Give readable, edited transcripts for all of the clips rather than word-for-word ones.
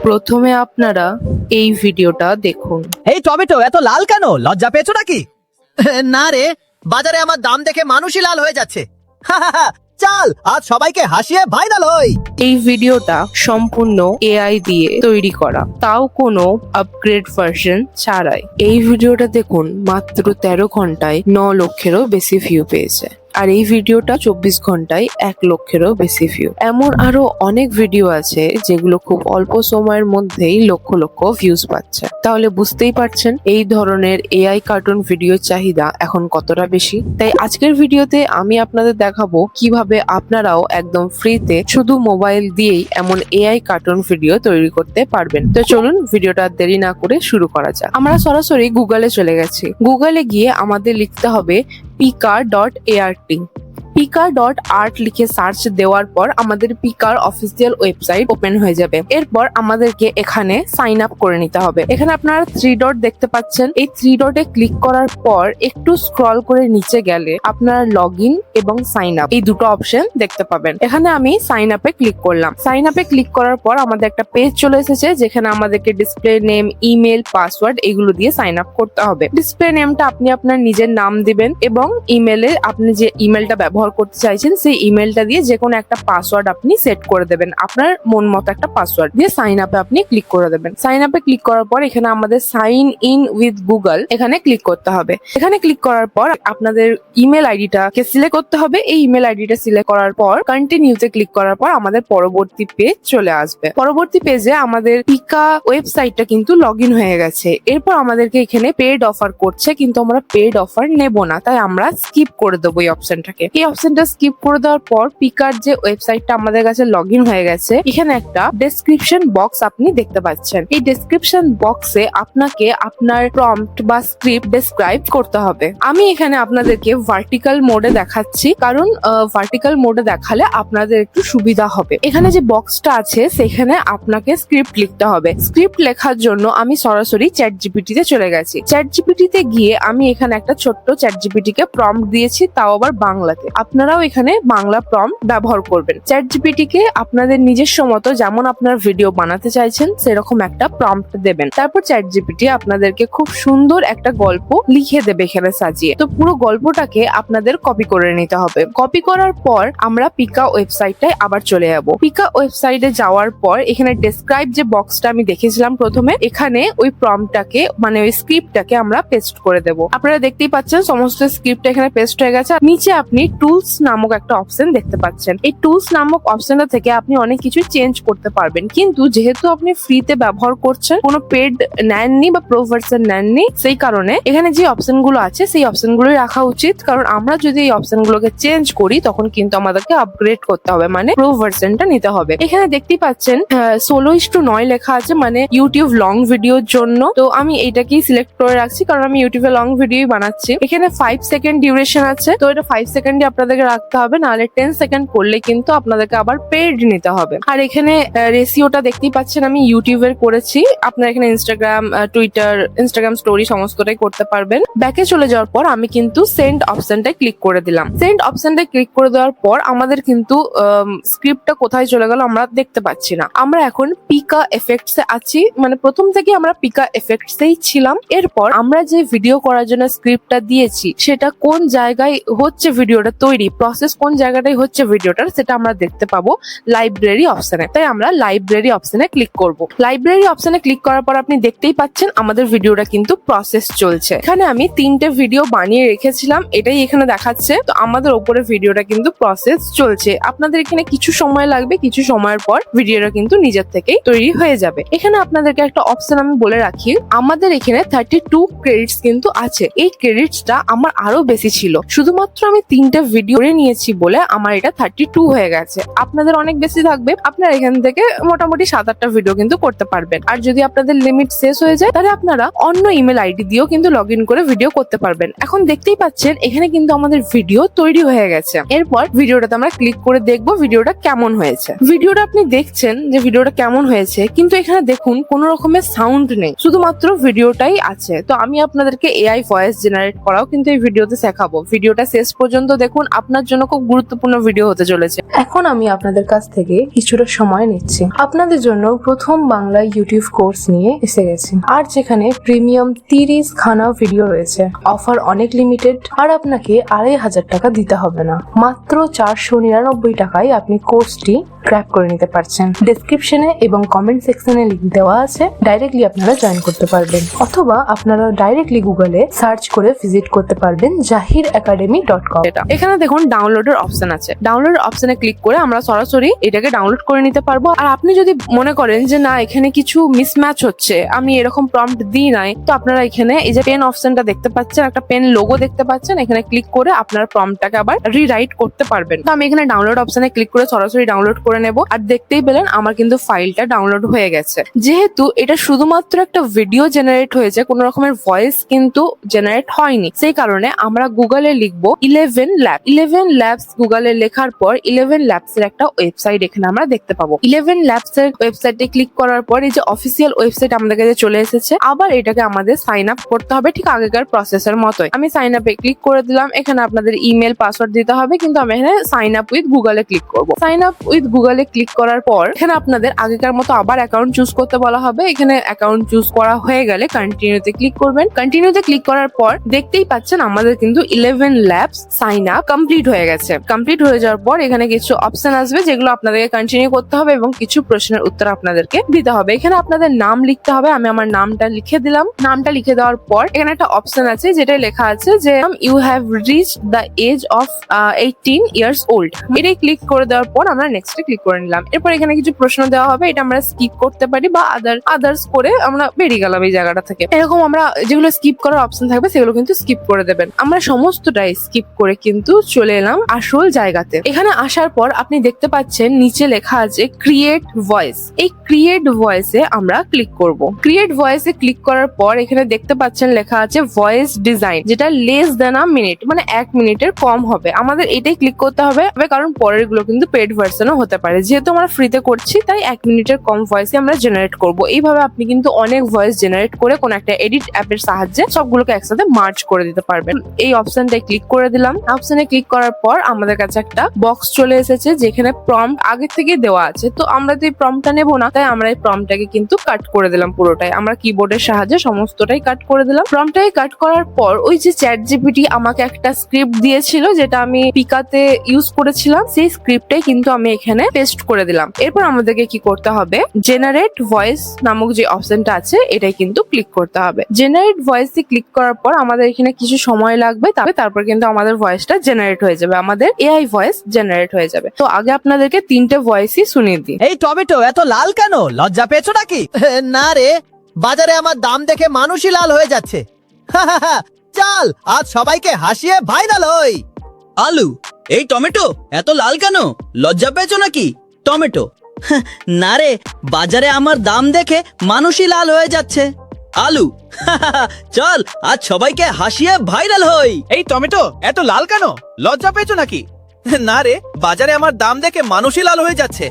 প্রথমে আপনারা এই ভিডিওটা দেখুন। এই টমেটো এত লাল কেন? লজ্জা পেয়েছো নাকি? না রে, বাজারে আমার দাম দেখে মানুষই লাল হয়ে যাচ্ছে। চল আজ সবাইকে হাসিয়ে ভাইরাল হই। এই ভিডিওটা সম্পূর্ণ এআই দিয়ে তৈরি করা, তাও কোনো আপগ্রেড ভার্সন ছাড়াই। এই ভিডিওটা দেখুন, মাত্র 13 ঘন্টায় 9 লক্ষেরও বেশি ভিউ পেয়েছে। আর এই ভিডিওটা 24 ঘন্টায় 1 লক্ষেরও বেশি ভিউ। এমন আরো অনেক ভিডিও আছে যেগুলো খুব অল্প সময়ের মধ্যেই লক্ষ লক্ষ ভিউজ পাচ্ছে। তাহলে বুঝতেই পারছেন এই ধরনের এআই কার্টুন ভিডিওর চাহিদা এখন কতটা বেশি। তাই আজকের ভিডিওতে আমি আপনাদের দেখাবো কিভাবে আপনারাও একদম ফ্রিতে শুধু মোবাইল দিয়েই এমন এআই কার্টুন ভিডিও তৈরি করতে পারবেন। তো চলুন ভিডিওটা দেরি না করে শুরু করা যাক। আমরা সরাসরি গুগলে চলে গেছি। গুগলে গিয়ে আমাদের লিখতে হবে pika.art। pika.art লিখে সার্চ দেওয়ার পর আমাদের পিকার অফিসিয়াল ওয়েবসাইট ওপেন হয়ে যাবে। এরপর আমাদেরকে এখানে সাইন আপ করে নিতে হবে। এখানে আপনারা 3 ডট দেখতে পাচ্ছেন। এই 3 ডটে ক্লিক করার পর একটু স্ক্রল করে নিচে গেলে আপনারা লগ ইন এবং সাইন আপ এই দুটো অপশন দেখতে পাবেন। এখানে আমি সাইন আপে ক্লিক করলাম। সাইন আপে ক্লিক করার পর আমাদের একটা পেজ চলে এসেছে যেখানে আমাদেরকে ডিসপ্লে নেম, ইমেল, পাসওয়ার্ড এগুলো দিয়ে সাইন আপ করতে হবে। ডিসপ্লে নেমটা আপনি আপনার নিজের নাম দিবেন এবং ইমেলে আপনি যে ইমেলটা ব্যবহার করতে চাইছেন সেই ইমেলটা দিয়ে যে কোনো একটা পাসওয়ার্ড আপনি সেট করে দেবেন। আপনার মন মতো একটা পাসওয়ার্ড দিয়ে সাইন আপে আপনি ক্লিক করে দেবেন। সাইন আপে ক্লিক করার পর এখানে আমাদের সাইন ইন উইথ গুগল এখানে ক্লিক করতে হবে। এখানে ক্লিক করার পর আপনাদের ইমেল আইডিটাকে সিলেক্ট করতে হবে। এই ইমেল আইডিটা সিলেক্ট করার পর কন্টিনিউতে ক্লিক করার পর আমাদের পরবর্তী পেজ চলে আসবে। পরবর্তী পেজে আমাদের পিকা ওয়েবসাইটটা কিন্তু লগ ইন হয়ে গেছে। এরপর আমাদেরকে এখানে পেড অফার করছে, কিন্তু আমরা পেড অফার নেব না, তাই আমরা স্কিপ করে দেবো এই অপশনটাকে। এই অপশনটা স্কিপ করে দেওয়ার পর পিকার যে ওয়েবসাইটটা আমাদের কাছে লগ ইন হয়ে গেছে, এখানে একটা ডেসক্রিপশন বক্স আপনি দেখতে পাচ্ছেন। এই ডেসক্রিপশন বক্সে আপনাকে আপনার প্রম্পট বা স্ক্রিপ্ট ডেসক্রাইব করতে হবে। আমি এখানে আপনাদেরকে ভার্টিক্যাল মোডে দেখাচ্ছি, কারণ ভার্টিক্যাল মোডে দেখালে আপনাদের একটু সুবিধা হবে। এখানে যে বক্সটা আছে সেখানে আপনাকে স্ক্রিপ্ট লিখতে হবে। স্ক্রিপ্ট লেখার জন্য আমি সরাসরি চ্যাট জিপিটি তে চলে গেছি। চ্যাট জিপিটি তে গিয়ে আমি এখানে একটা ছোট্ট চ্যাট জিপিটি কে প্রম্পট দিয়েছি, তাও আবার বাংলাতে। আপনারাও এখানে বাংলা প্রম্পট ব্যবহার করবেন। চ্যাট জিপিটি কে আপনাদের নিজস্ব মতো যেমন আপনার ভিডিও বানাতে চাইছেন সেরকম একটা প্রম্পট দেবেন। তারপর চ্যাট জিপিটি আপনাদেরকে খুব সুন্দর একটা গল্প লিখে দেবে এখানে সাজিয়ে। তো পুরো গল্পটাকে আপনাদের কপি করে নিতে হবে। কপি করার পর আমরা পিকা ওয়েবসাইটটায় আবার চলে যাব। পিকা ওয়েবসাইটে যাওয়ার পর এখানে ডেসক্রাইব যে বক্সটা আমি দেখেছিলাম প্রথমে, এখানে ওই প্রম্পটটাকে মানে ওই স্ক্রিপ্টটাকে আমরা পেস্ট করে দেব। আপনারা দেখতেই পাচ্ছেন সমস্ত স্ক্রিপ্ট এখানে পেস্ট হয়ে গেছে। নিচে আপনি টুলস নামক একটা অপশন দেখতে পাচ্ছেন। এই টুলস নামক অপশনটা থেকে আপনি অনেক কিছু চেঞ্জ করতে পারবেন, কিন্তু যেহেতু আপনি ফ্রিতে ব্যবহার করছেন, কোনো পেড নেননি বা প্রো ভার্সন নেননি, সেই কারণে এখানে যে অপশন গুলো আছে সেই অপশন গুলোই রাখা উচিত। কারণ আমরা যদি এই অপশন গুলোকে চেঞ্জ করি তখন কিন্তু আমাদেরকে আপগ্রেড করতে হবে, মানে প্রো ভার্সনটা নিতে হবে। এখানে দেখতেই পাচ্ছেন 16:9 লেখা আছে, মানে ইউটিউব লং ভিডিওর জন্য। তো আমি এইটাকেই সিলেক্ট করে রাখছি, কারণ আমি ইউটিউবে লং ভিডিও বানাচ্ছি। এখানে 5 সেকেন্ড ডিউরেশন আছে, তো এটা 5 সেকেন্ডে আপনাদেরকে রাখতে হবে, নাহলে 10 সেকেন্ড করলে কিন্তু আপনাদেরকে আবার পেড নিতে হবে। আর এখানে রেশিওটা দেখতেই পাচ্ছেন আমি ইউটিউবের করেছি। আপনারা এখানে ইনস্টাগ্রাম, টুইটার, ইনস্টাগ্রাম স্টোরি সমস্তটাই করতে পারবেন। ব্যাকে চলে যাওয়ার পর আমি কিন্তু সেন্ড অপশনটায় ক্লিক করে দিলাম। সেন্ড অপশনটায় ক্লিক করে দেওয়ার পর আমাদের কিন্তু স্ক্রিপ্টটা কোথায় চলে গেল আমরা দেখতে পাচ্ছি না। আমরা এখন পিকা এফেক্টস এ আছি, মানে প্রথম থেকে আমরা পিকা এফেক্টস এই ছিলাম। এরপর আমরা যে ভিডিও করার জন্য স্ক্রিপ্টটা দিয়েছি সেটা কোন জায়গায় হচ্ছে ভিডিওটা তৈরি, প্রসেস কোন জায়গাটায় হচ্ছে ভিডিওটার, সেটা আমরা দেখতে পাবো লাইব্রেরি অপশনে। তাই আমরা লাইব্রেরি অপশনে ক্লিক করব। লাইব্রেরি অপশনে ক্লিক করার পর আপনি দেখতেই পাচ্ছেন আমাদের ভিডিওটা কিন্তু প্রসেস চলছে। এখানে আমি 3টে ভিডিও বানিয়ে রেখেছিলাম, এটাই এখানে দেখাচ্ছে। তো আমাদের উপরে ভিডিওটা কিন্তু প্রসেস চলছে। আপনাদের এখানে কিছু সময় লাগবে, কিছু সময়ের পর ভিডিওটা কিন্তু নিজের থেকেই তৈরি হয়ে যাবে। এখানে আপনাদেরকে একটা অপশন আমি বলে রাখি, আমাদের এখানে 32 ক্রেডিটস কিন্তু আছে। এই ক্রেডিটসটা আমার আরো বেশি ছিল, শুধুমাত্র আমি 3টে ভিডিও নিয়েছি বলে আমার এটা 32 হয়ে গেছে। আপনাদের অনেক বেশি থাকবে, আপনারা এখান থেকে মোটামুটি 7-8টা ভিডিও কিন্তু করতে পারবেন। আর যদি আপনাদের লিমিট শেষ হয়ে যায় তাহলে আপনারা অন্য ইমেল আইডি দিয়েও কিন্তু লগ ইন করে ভিডিও করতে পারবেন। এখন দেখতেই পাচ্ছেন এখানে কিন্তু আমাদের ভিডিও তৈরি হয়ে গেছে। এরপর ভিডিওটাতে আমরা ক্লিক করে দেখবো ভিডিওটা কেমন হয়েছে। ভিডিওটা আপনি দেখছেন যে ভিডিওটা কেমন হয়েছে, কিন্তু এখানে দেখুন কোন রকমের সাউন্ড নেই, শুধুমাত্র ভিডিওটাই আছে। তো আমি আপনাদেরকে এআই ভয়েস জেনারেট করাও কিন্তু এই ভিডিওতে শেখাবো। ভিডিওটা শেষ পর্যন্ত দেখুন, দেখুন আপনার জন্য খুব গুরুত্বপূর্ণ ভিডিও হতে চলেছে। এখন আমি আপনাদের কাছ থেকে কিছুটা সময় নিচ্ছি। আপনাদের জন্য প্রথম বাংলা ইউটিউব কোর্স নিয়ে এসে গেছি, আর যেখানে প্রিমিয়াম 30 খানা ভিডিও রয়েছে। অফার অনেক লিমিটেড, আর আপনাকে 2500 টাকা দিতে হবে না। মাত্র 499 টাকায় আপনি কোর্সটি গ্র্যাব করে নিতে পারছেন। ডেসক্রিপশনে এবং কমেন্ট সেকশনে লিংক দেওয়া আছে, ডাইরেক্টলি আপনারা জয়েন করতে পারবেন, অথবা আপনারা ডাইরেক্টলি গুগলে সার্চ করে ভিজিট করতে পারবেন jahiracademy.com। এখানে দেখুন ডাউনলোডের অপশন আছে। ডাউনলোড অপশনে ক্লিক করে আমরা সরাসরি এটাকে ডাউনলোড করে নিতে পারবো। আর আপনি যদি মনে করেন যে না এখানে কিছু মিসম্যাচ হচ্ছে, আমি এরকম প্রম্পট দিই নাই, তো আপনারা এখানে এই যে পেন অপশনটা দেখতে পাচ্ছেন, একটা পেন লোগো দেখতে পাচ্ছেন, এখানে ক্লিক করে আপনার প্রম্পটটাকে আবার রিরাইট করতে পারবেন। তো আমি এখানে ডাউনলোড অপশনে ক্লিক করে সরাসরি ডাউনলোড করে নেব। আর দেখতেই পেলেন আমার কিন্তু ফাইলটা ডাউনলোড হয়ে গেছে। যেহেতু এটা শুধুমাত্র একটা ভিডিও জেনারেট হয়েছে, কোনো রকমের ভয়েস কিন্তু জেনারেট হয়নি, সেই কারণে আমরা গুগলে লিখবো 11 ল্যাব। 11 ল্যাবস গুগলে লেখার পর 11 ল্যাবস এর একটা ওয়েবসাইট এখানে আমরা দেখতে পাবো। 11 ল্যাবস এর ওয়েবসাইটে ক্লিক করার পর এই যে অফিসিয়াল ওয়েবসাইট আমাদের কাছে চলে এসেছে। আবার এটাকে আমাদের সাইন আপ করতে হবে ঠিক আগেকার প্রসেসের মতোই। আমি সাইন আপে ক্লিক করে দিলাম। এখানে আপনাদের ইমেল পাসওয়ার্ড দিতে হবে, কিন্তু আমি এখানে সাইন আপ উইথ গুগলে ক্লিক করব। সাইন আপ উইথ গুগলে ক্লিক করার পর এখানে আপনাদের আগেকার মতো আবার অ্যাকাউন্ট চুজ করতে বলা হবে। এখানে অ্যাকাউন্ট চুজ করা হয়ে গেলে কন্টিনিউতে ক্লিক করবেন। কন্টিনিউতে ক্লিক করার পর দেখতেই পাচ্ছেন আমাদের কিন্তু 11 ল্যাবস সাইন আপ কমপ্লিট হয়ে গেছে। কমপ্লিট হয়ে যাওয়ার পর এখানে কিছু অপশন আসবে যেগুলো আপনাদেরকে কন্টিনিউ করতে হবে এবং কিছু প্রশ্নের উত্তর আপনাদেরকে দিতে হবে। এখানে আপনাদের নাম লিখতে হবে। আমি আমার নামটা লিখে দিলাম। নামটা লিখে দেওয়ার পর এখানে একটা অপশন আছে যেটা লেখা আছে যে you have reached the age of 18 years old. এটাই ক্লিক করে দেওয়ার পর আমরা নেক্সটে ক্লিক করে নিলাম। এরপর এখানে কিছু প্রশ্ন দেওয়া হবে, এটা আমরা স্কিপ করতে পারি বা আদার্স করে আমরা বেরিয়ে গেলাম এই জায়গাটা থেকে। এরকম আমরা যেগুলো স্কিপ করার অপশন থাকবে সেগুলো কিন্তু স্কিপ করে দেবেন। আমরা সমস্তটাই স্কিপ করে কিন্তু চলে এলাম আসল জায়গাতে। এখানে আসার পর আপনি দেখতে পাচ্ছেন নিচে লেখা আছে ক্রিয়েট ভয়েস। এই ক্রিয়েট ভয়েসে আমরা ক্লিক করব। ক্রিয়েট ভয়েসে ক্লিক করার পর এখানে দেখতে পাচ্ছেন লেখা আছে ভয়েস ডিজাইন, যেটা লেস দেন আ মিনিট, মানে 1 মিনিটের কম হবে। আমাদের এটাই ক্লিক করতে হবে, কারণ পরের গুলো কিন্তু পেড ভার্সনও হতে পারে। যেহেতু আমরা ফ্রিতে করছি তাই 1 মিনিটের কম ভয়েসে আমরা জেনারেট করব। এইভাবে আপনি কিন্তু অনেক ভয়েস জেনারেট করে কোন একটা এডিট অ্যাপের সাহায্যে সবগুলোকে একসাথে মার্জ করে দিতে পারবেন। এই অপশনটায় ক্লিক করে দিলাম। অপশনে ক্লিক করার পর আমাদের কাছে একটা বক্স চলে এসেছে যেখানে প্রম্পট আগে থেকে দেওয়া আছে। তো আমরা তো এই প্রম্পটটা নেবো না, তাই আমরা এই প্রম্পটটাকে কিন্তু কাট করে দিলাম পুরোটাই। আমরা কিবোর্ডের সাহায্যে সমস্তটাই কাট করে দিলাম। প্রম্পটটাকে কাট করার পর ওই যে চ্যাটজিপিটি আমাকে একটা স্ক্রিপ্ট দিয়েছিল যেটা আমি পিকাতে ইউজ করেছিলাম, সেই স্ক্রিপ্টটাই কিন্তু আমি এখানে পেস্ট করে দিলাম। এরপর আমাদেরকে কি করতে হবে, জেনারেট ভয়েস নামক যে অপশনটা আছে এটাই কিন্তু ক্লিক করতে হবে। জেনারেট ভয়েসে ক্লিক করার পর আমাদের এখানে কিছু সময় লাগবে, তারপর কিন্তু আমাদের ভয়েসটা জেনারেট হয়ে যাবে, আমাদের এআই ভয়েস জেনারেট হয়ে যাবে। তো আগে আপনাদেরকে 3টে ভয়েসই শুনিয়ে দিই। এই টমেটো এত লাল কেন? লজ্জা পেয়েছো নাকি? না রে, বাজারে আমার দাম দেখে মানুষই লাল হয়ে যাচ্ছে। চল আজ সবাইকে হাসিয়ে ভাইরাল হই। আলু, এই টমেটো এত লাল কেন? লজ্জা পেয়েছো নাকি? টমেটো, না রে, বাজারে আমার দাম দেখে মানুষই লাল হয়ে যাচ্ছে। আলু, চল আজ সবাইকে হাসিয়ে ভাইরাল হই। এই টমেটো এত লাল কেন? লজ্জা পেয়েছো নাকি? না রে, বাজারে আমার দাম দেখে মানুষই লাল হয়ে যাচ্ছে।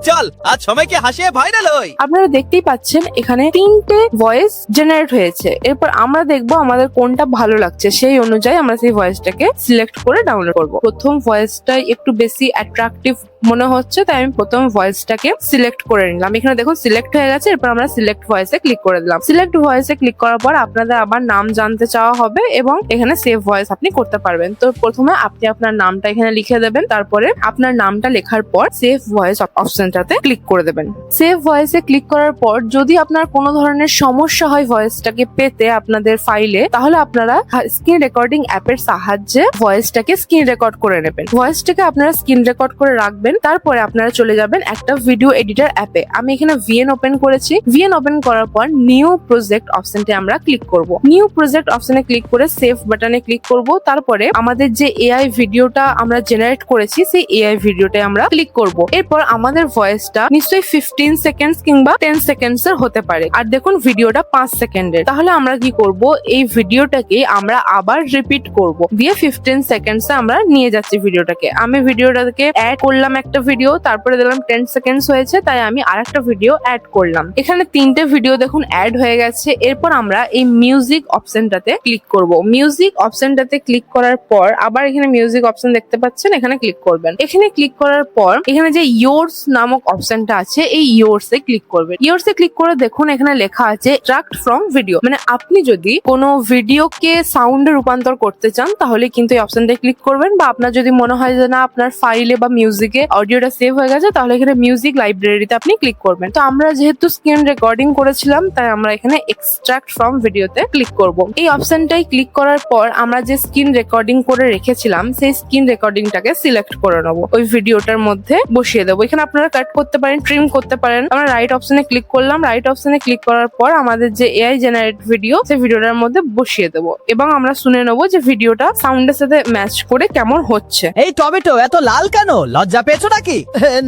চল আজ সবাইকে হাসিয়ে ভাইরাল হই। আপনারা দেখতেই পাচ্ছেন এখানে 3টে ভয়েস জেনারেট হয়েছে। এরপর আমরা দেখবো আমাদের কোনটা ভালো লাগছে, সেই অনুযায়ী আমরা সেই ভয়েসটাকে সিলেক্ট করে ডাউনলোড করব। প্রথম ভয়েসটা একটু বেশি অ্যাট্রাকটিভ মনে হচ্ছে, তাই আমি প্রথম ভয়েসটাকে সিলেক্ট করে নিলাম। এখানে দেখুন সিলেক্ট হয়ে গেছে। এরপর আমরা সিলেক্ট ভয়েসে ক্লিক করে দিলাম। সিলেক্ট ভয়েসে ক্লিক করার পর আপনাদের আবার নাম জানতে চাওয়া হবে এবং এখানে সেভ ভয়েস আপনি করতে পারবেন। তো প্রথমে আপনি আপনার নামটা এখানে লিখে দেবেন, তারপরে আপনার নামটা লেখার পর সেভ ভয়েস অপশনটাতে ক্লিক করে দেবেন। সেভ ভয়েসে ক্লিক করার পর যদি আপনার কোনো ধরনের সমস্যা হয় ভয়েসটাকে পেতে আপনাদের ফাইলে, তাহলে আপনারা স্ক্রিন রেকর্ডিং অ্যাপের সাহায্যে ভয়েসটাকে স্ক্রিন রেকর্ড করে নেবেন। ভয়েসটাকে আপনারা স্ক্রিন রেকর্ড করে রাখবেন। তারপরে আপনারা চলে যাবেন একটা ভিডিও এডিটর অ্যাপে। আমি এখানে ভিএন ওপেন করেছি। ভিএন ওপেন করার পর নিউ প্রজেক্ট অপশনটি আমরা ক্লিক করব। নিউ প্রজেক্ট অপশনে ক্লিক করে সেভ বাটনে ক্লিক করব। তারপরে আমাদের যে এআই ভিডিওটা আমরা জেনারেট করেছি সেই এআই ভিডিওটাই আমরা ক্লিক করব। এরপর আমাদের ভয়েসটা নিশ্চয়ই 15 সেকেন্ডস কিংবা 10 সেকেন্ডস এর হতে পারে, আর দেখুন ভিডিওটা 5 সেকেন্ডের। তাহলে আমরা কি করব, এই ভিডিওটাকে আমরা আবার রিপিট করব, দিয়ে 15 সেকেন্ডসে আমরা নিয়ে যাচ্ছি ভিডিওটাকে। আমি ভিডিওটাকে অ্যাড করলাম একটা ভিডিও, তারপরে দিলাম 10 সেকেন্ডস হয়েছে, তাই আমি আরেকটা ভিডিও অ্যাড করলাম। এখানে 3টে ভিডিও দেখুন অ্যাড হয়ে গেছে। এরপর আমরা এই মিউজিক অপশনটাতে ক্লিক করব। মিউজিক অপশনটাতে ক্লিক করার পর আবার এখানে মিউজিক অপশন দেখতে পাচ্ছেন, এখানে ক্লিক করবেন। এখানে ক্লিক করার পর এখানে যে ইয়োরস নামক অপশনটা আছে, এই ইয়োরস এ ক্লিক করবেন। ইয়োরস এ ক্লিক করে দেখুন এখানে লেখা আছে এক্সট্রাক্ট ফ্রম ভিডিও, মানে আপনি যদি কোনো ভিডিওকে সাউন্ডে রূপান্তর করতে চান তাহলে কিন্তু এই অপশনটায় ক্লিক করবেন, বা আপনার যদি মনে হয় যে না আপনার ফাইলে বা মিউজিকে অডিওটা সেভ হয়ে গেছে তাহলে এখানে মিউজিক লাইব্রেরিতে আপনি ক্লিক করবেন। তো আমরা যেহেতু স্ক্রিন রেকর্ডিং করেছিলাম তাই আমরা এখানে এক্সট্রাক্ট ফ্রম ভিডিওতে ক্লিক করব। এই অপশনটাই ক্লিক করার পর আমরা যে স্ক্রিন রেকর্ডিং করে রেখেছিলাম সেই স্ক্রিন রেকর্ডিংটাকে সিলেক্ট করে নেবো, ওই ভিডিওটার মধ্যে বসিয়ে দেবো। এখানে আপনারা কাট করতে পারেন, ট্রিম করতে পারেন। আমরা রাইট অপশনে ক্লিক করলাম। রাইট অপশনে ক্লিক করার পর আমাদের যে এআই জেনারেট ভিডিও সেই ভিডিওটার মধ্যে বসিয়ে দেবো, এবং আমরা শুনে নেবো যে ভিডিওটা সাউন্ডের সাথে ম্যাচ করে কেমন হচ্ছে। এই টমেটো এত লাল কেন? লজ্জা পেয়েছো নাকি?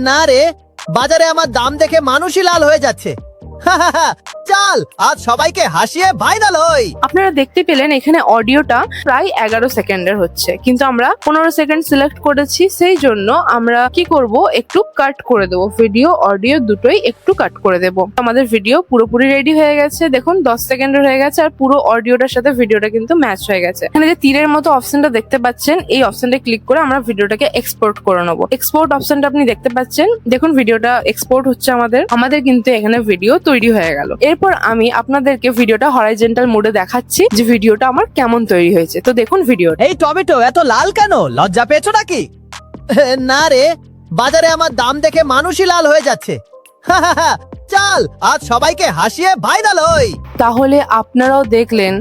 না রে, বাজারে আমার দাম দেখে মানুষই লাল হয়ে যাচ্ছে। চল আজ সবাইকে হাসিয়ে ভাইরাল হই। আপনারা দেখতে পেলেন এখানে অডিওটা প্রায় 11 সেকেন্ডের হচ্ছে, কিন্তু আমরা 15 সেকেন্ড সিলেক্ট করেছি, সেই জন্য আমরা কি করব, একটু কাট করে দেবো। ভিডিও অডিও দুটোই একটু কাট করে দেবো। আমাদের ভিডিও পুরোপুরি রেডি হয়ে গেছে, দেখুন 10 সেকেন্ডের হয়ে গেছে, আর পুরো অডিওটার সাথে ভিডিওটা কিন্তু ম্যাচ হয়ে গেছে। এখানে যে তীরের মতো অপশনটা দেখতে পাচ্ছেন, এই অপশনটা ক্লিক করে আমরা ভিডিওটাকে এক্সপোর্ট করে নেবো। এক্সপোর্ট অপশনটা আপনি দেখতে পাচ্ছেন, দেখুন ভিডিওটা এক্সপোর্ট হচ্ছে আমাদের কিন্তু এখানে ভিডিও তৈরি হয়ে গেল। এরপর আমি আপনাদেরকে ভিডিওটা হরাইজন্টাল মোডে দেখাচ্ছি যে ভিডিওটা আমার কেমন তৈরি হয়েছে। তো দেখুন ভিডিও। এই টমেটো এত লাল কেন? লজ্জা পেয়েছো নাকি? না রে, বাজারে আমার দাম দেখে মানুষই লাল হয়ে যাচ্ছে। চল আজ সবাইকে হাসিয়ে ভাইরাল হই। তাহলে আপনারাও দেখলেন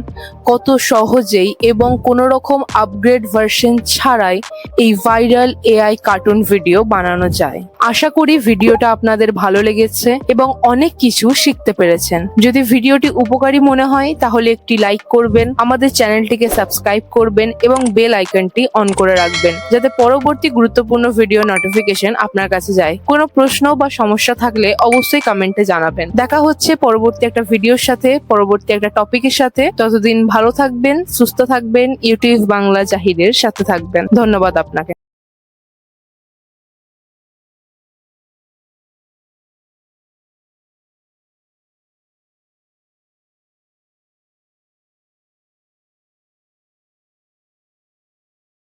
কত সহজেই এবং কোনো রকম আপগ্রেড ভার্সন ছাড়াই এই ভাইরাল এআই কার্টুন ভিডিও বানানো যায়। আশা করি ভিডিওটা আপনাদের ভালো লেগেছে এবং অনেক কিছু শিখতে পেরেছেন। যদি ভিডিওটি উপকারী মনে হয় তাহলে একটি লাইক করবেন, আমাদের চ্যানেলটিকে সাবস্ক্রাইব করবেন এবং বেল আইকনটি অন করে রাখবেন, যাতে পরবর্তী গুরুত্বপূর্ণ ভিডিও নোটিফিকেশন আপনার কাছে যায়। কোনো প্রশ্ন বা সমস্যা থাকলে অবশ্যই কমেন্টে জানাবেন। দেখা হচ্ছে পরবর্তী একটা ভিডিওর সাথে, পরবর্তী একটা টপিকের সাথে। ততদিন ভালো থাকবেন, সুস্থ থাকবেন, ইউটিউব বাংলা জাহিরের সাথে থাকবেন। ধন্যবাদ আপনাকে।